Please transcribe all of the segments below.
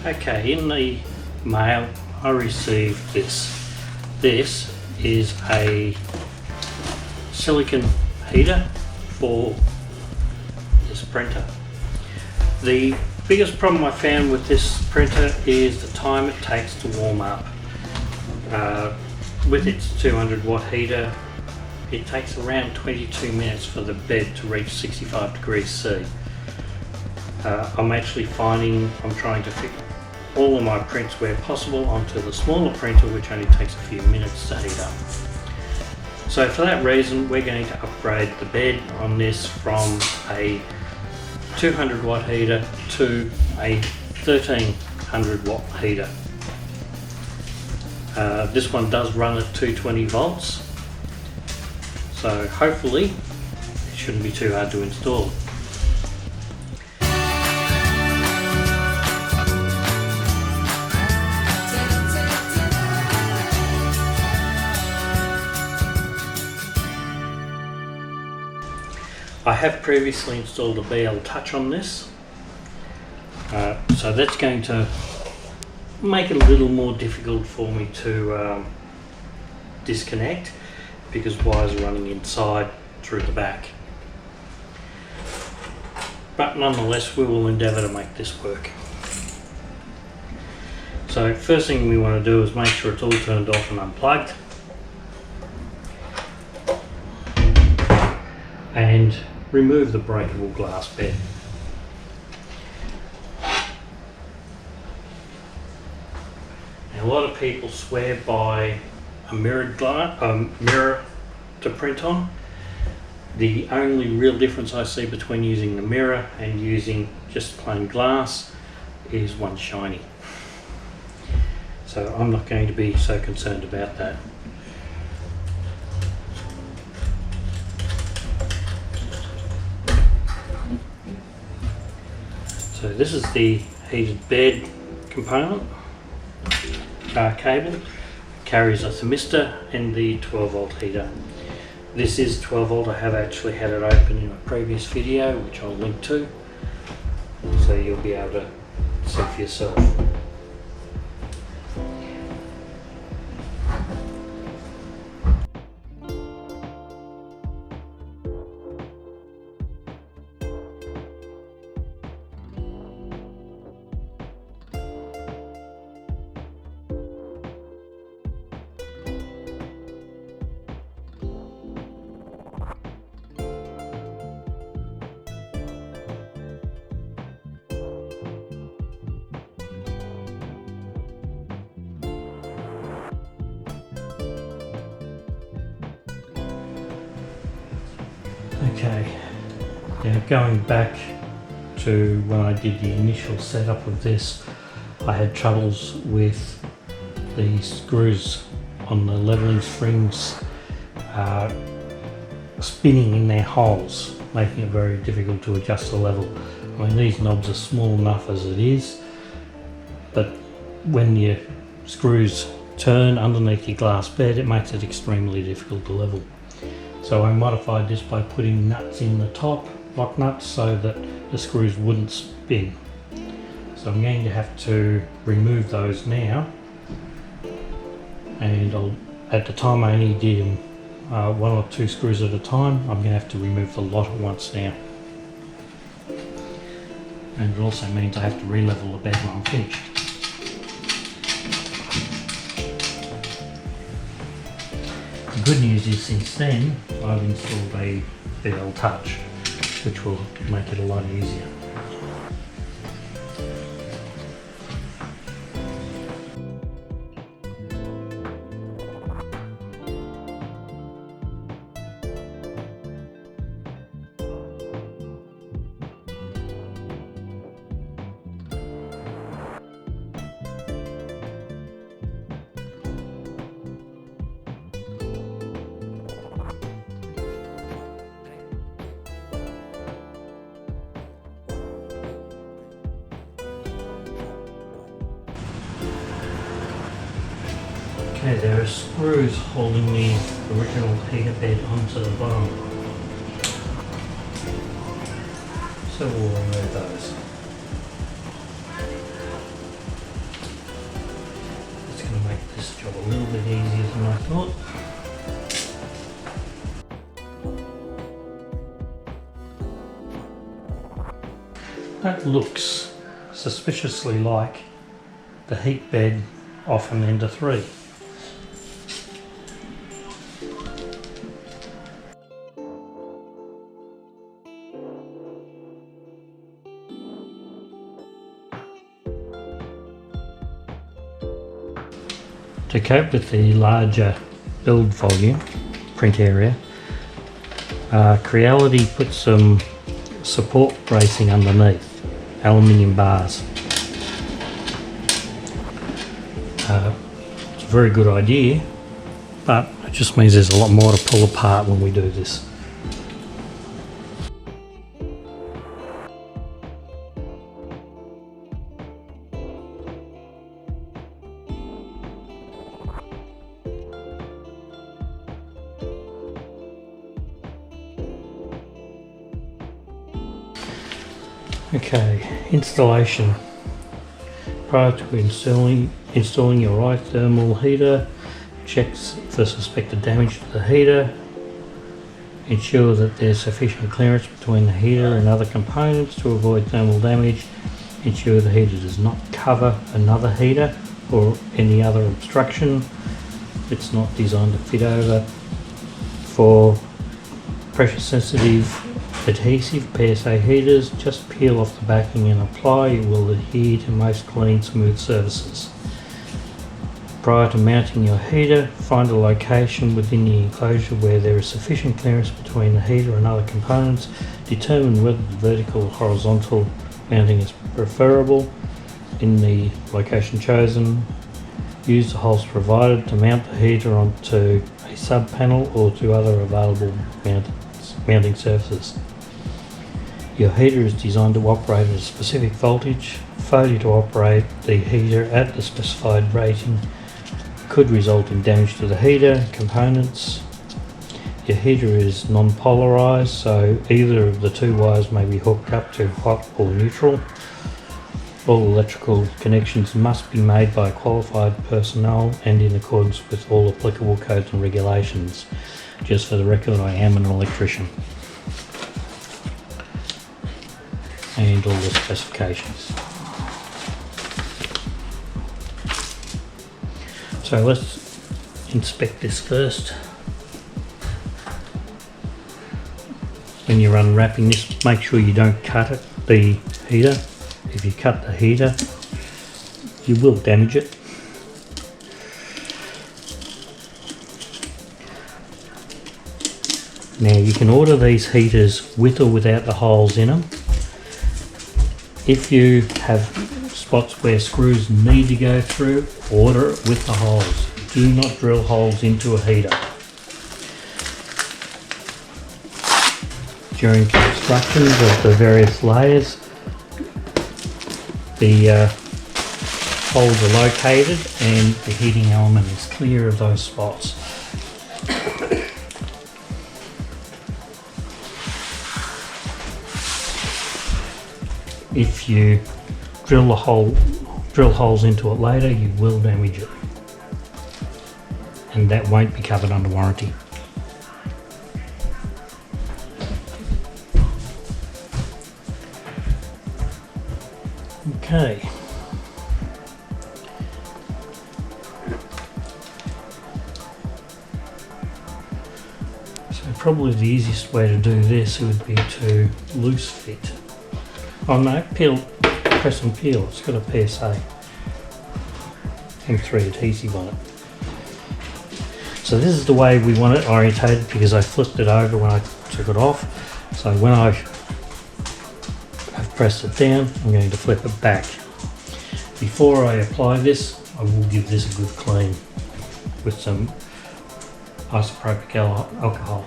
Okay, in the mail I received this. This is a silicon heater for this printer. The biggest problem I found with this printer is the time it takes to warm up. With its 200 watt heater, it takes around 22 minutes for the bed to reach 65 degrees C. I'm actually finding I'm trying to fit all of my prints where possible onto the smaller printer, which only takes a few minutes to heat up. So for that reason, we're going to upgrade the bed on this from a 200 watt heater to a 1300 watt heater. This one does run at 220 volts, so hopefully it shouldn't be too hard to install. I have previously installed a BLTouch on this, so that's going to make it a little more difficult for me to disconnect, because wires are running inside through the back. But nonetheless, we will endeavour to make this work. So first thing we want to do is make sure it's all turned off and unplugged, and remove the breakable glass bed. Now, a lot of people swear by a mirror to print on. The only real difference I see between using the mirror and using just plain glass is one's shiny. So I'm not going to be so concerned about that. So this is the heated bed component cable. It carries a thermistor and the 12 volt heater. This is 12 volt. I have actually had it open in a previous video, which I'll link to, so you'll be able to see for yourself. Okay, now going back to when I did the initial setup of this, I had troubles with the screws on the leveling springs spinning in their holes, making it very difficult to adjust the level. I mean, these knobs are small enough as it is, but when your screws turn underneath your glass bed, it makes it extremely difficult to level. So I modified this by putting nuts in the top, lock nuts, so that the screws wouldn't spin. So I'm going to have to remove those now, and at the time I only did one or two screws at a time. I'm going to have to remove the lot at once now. And it also means I have to re-level the bed when I'm finished. The good news is, since then I've installed a BLTouch, which will make it a lot easier. Okay, there are screws holding the original heater bed onto the bottom, so we'll remove those. this job a little bit easier than I thought. That looks suspiciously like the heat bed off an Ender 3. To cope with the larger build volume, print area, Creality put some support bracing underneath, aluminium bars. It's a very good idea, but it just means there's a lot more to pull apart when we do this. Okay, installation. Prior to installing your isothermal heater, checks for suspected damage to the heater. Ensure that there's sufficient clearance between the heater and other components to avoid thermal damage. Ensure the heater does not cover another heater or any other obstruction. It's not designed to fit over. For pressure sensitive adhesive PSA heaters, just peel off the backing and apply. It will adhere to most clean, smooth surfaces. Prior to mounting your heater, find a location within the enclosure where there is sufficient clearance between the heater and other components. Determine whether the vertical or horizontal mounting is preferable. In the location chosen, use the holes provided to mount the heater onto a sub panel or to other available mounting surfaces. Your heater is designed to operate at a specific voltage. Failure to operate the heater at the specified rating could result in damage to the heater components. Your heater is non-polarized, so either of the two wires may be hooked up to hot or neutral. All electrical connections must be made by qualified personnel and in accordance with all applicable codes and regulations. Just for the record, I am an electrician. And all the specifications. So let's inspect this first. When you're unwrapping this, make sure you don't cut it, the heater. If you cut the heater, you will damage it. Now you can order these heaters with or without the holes in them. If you have spots where screws need to go through, order it with the holes. Do not drill holes into a heater. During construction of the various layers, the holes are located and the heating element is clear of those spots. If you drill holes into it later, you will damage it, and that won't be covered under warranty. Okay. So probably the easiest way to do this would be to loose fit. Oh no, press and peel. It's got a PSA M3 adhesive on it. So this is the way we want it orientated because I flipped it over when I took it off. So when I have pressed it down, I'm going to flip it back. Before I apply this, I will give this a good clean with some isopropyl alcohol.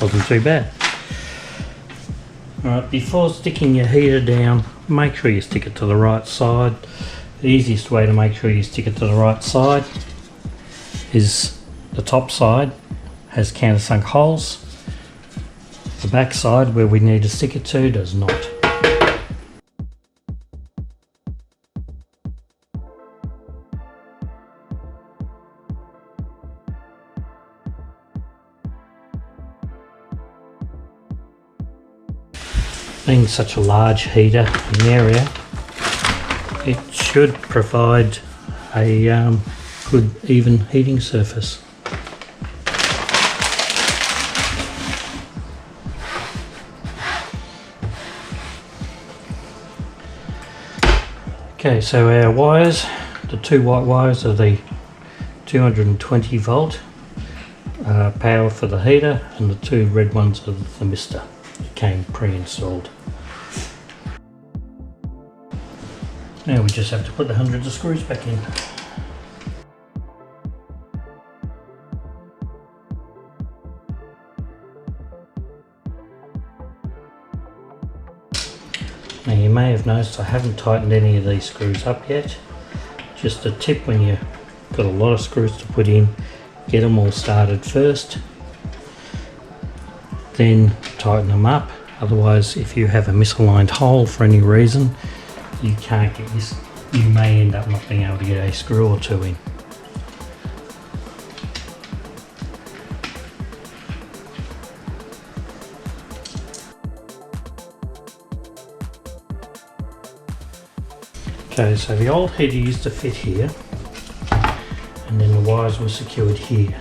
Wasn't too bad. Alright, before sticking your heater down, make sure you stick it to the right side. The easiest way to make sure you stick it to the right side is the top side has countersunk holes. The back side where we need to stick it to does not. Being such a large heater in the area, it should provide a good even heating surface. Okay, so our wires, the two white wires are the 220 volt power for the heater, and the two red ones are the thermistor. It came pre-installed. Now we just have to put the hundreds of screws back in. Now you may have noticed I haven't tightened any of these screws up yet. Just a tip when you've got a lot of screws to put in, get them all started first, then tighten them up. Otherwise, if you have a misaligned hole for any reason, you can't get this, you may end up not being able to get a screw or two in. Okay, so the old heater used to fit here, and then the wires were secured here.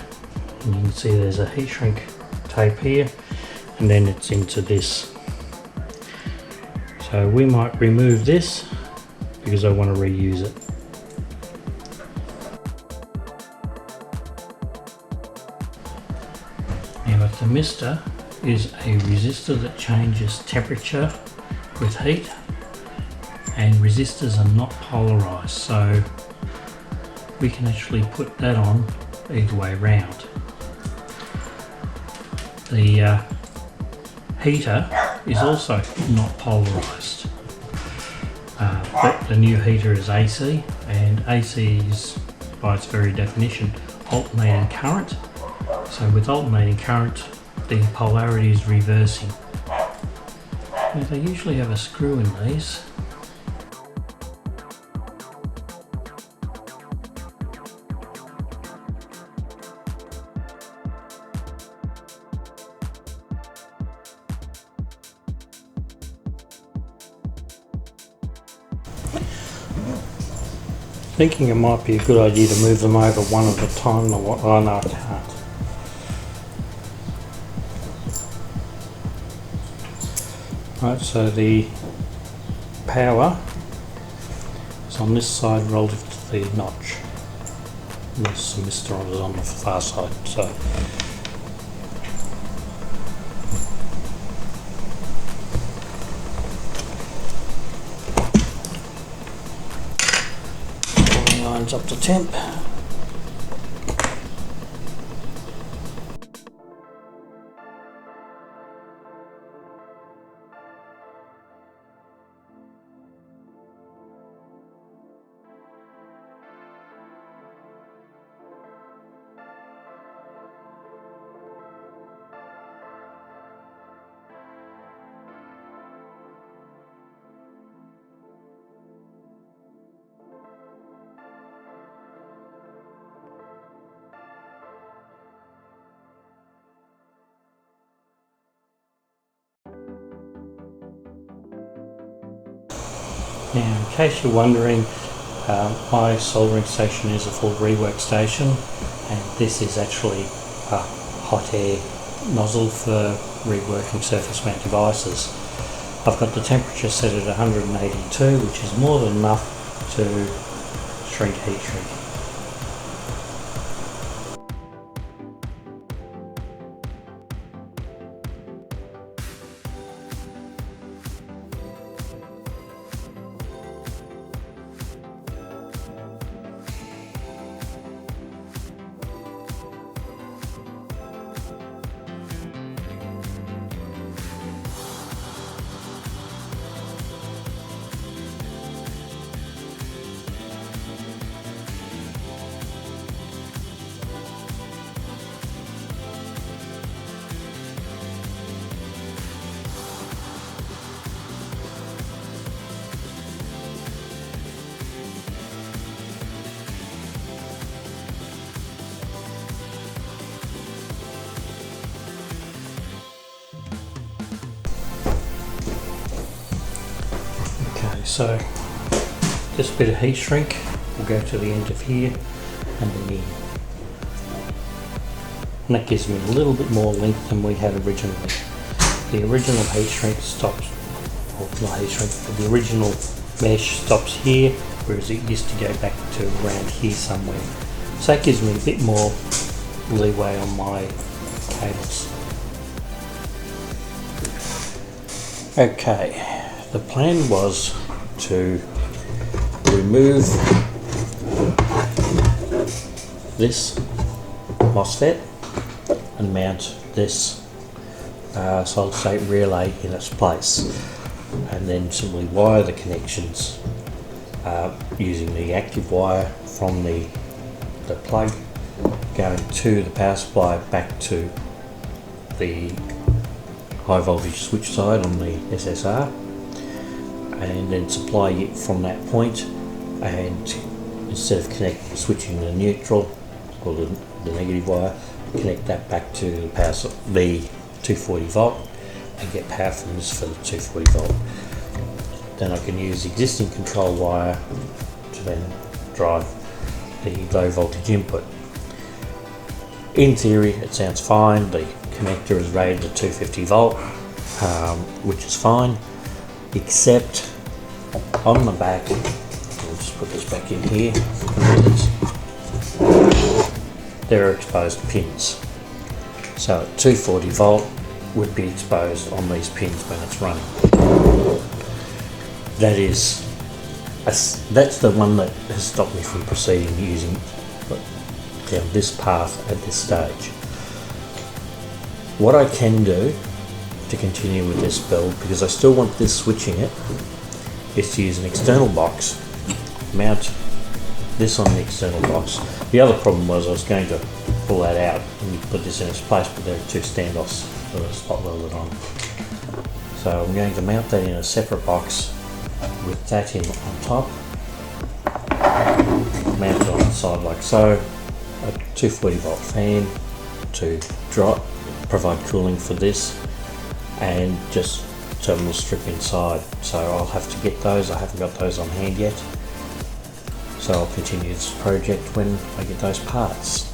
And you can see there's a heat shrink tape here, and then it's into this. So we might remove this because I want to reuse it. Now a thermistor is a resistor that changes temperature with heat, and resistors are not polarized, so we can actually put that on either way around. The heater is also not polarized. But the new heater is AC, and AC is, by its very definition, alternating current. So with alternating current, the polarity is reversing. Now they usually have a screw in these. Thinking it might be a good idea to move them over one at a time. Oh no, I can't. Right, so the power is on this side relative to the notch. And this thermistor is on the far side. So lines up to temp. Now, in case you're wondering, my soldering station is a full rework station, and this is actually a hot air nozzle for reworking surface mount devices. I've got the temperature set at 182, which is more than enough to heat shrink. So this bit of heat shrink will go to the end of here and then in. And that gives me a little bit more length than we had originally. The original heat shrink stops, or not heat shrink, but the original mesh stops here, whereas it used to go back to around here somewhere. So that gives me a bit more leeway on my cables. Okay, the plan was to remove this MOSFET and mount this solid state relay in its place, and then simply wire the connections using the active wire from the plug going to the power supply back to the high voltage switch side on the SSR, and then supply it from that point, and instead of switching the neutral or the negative wire, connect that back to the power, the 240 volt, and get power from this for the 240 volt. Then I can use the existing control wire to then drive the low voltage input. In theory it sounds fine. The connector is rated at 250 volt, which is fine, except on the back, I'll just put this back in here, there are exposed pins. So at 240 volt would be exposed on these pins when it's running. That's the one that has stopped me from proceeding using down this path at this stage. What I can do to continue with this build, because I still want this switching it, is to use an external box, mount this on the external box. The other problem was I was going to pull that out and put this in its place, but there are two standoffs that are spot welded on. So I'm going to mount that in a separate box with that in on top, mount it on the side like so, a 240 volt fan to provide cooling for this, and just terminal strip inside. So I'll have to get those. I haven't got those on hand yet, so I'll continue this project when I get those parts.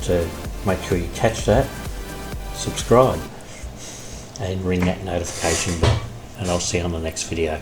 To make sure you catch that, subscribe and ring that notification bell, and I'll see you on the next video.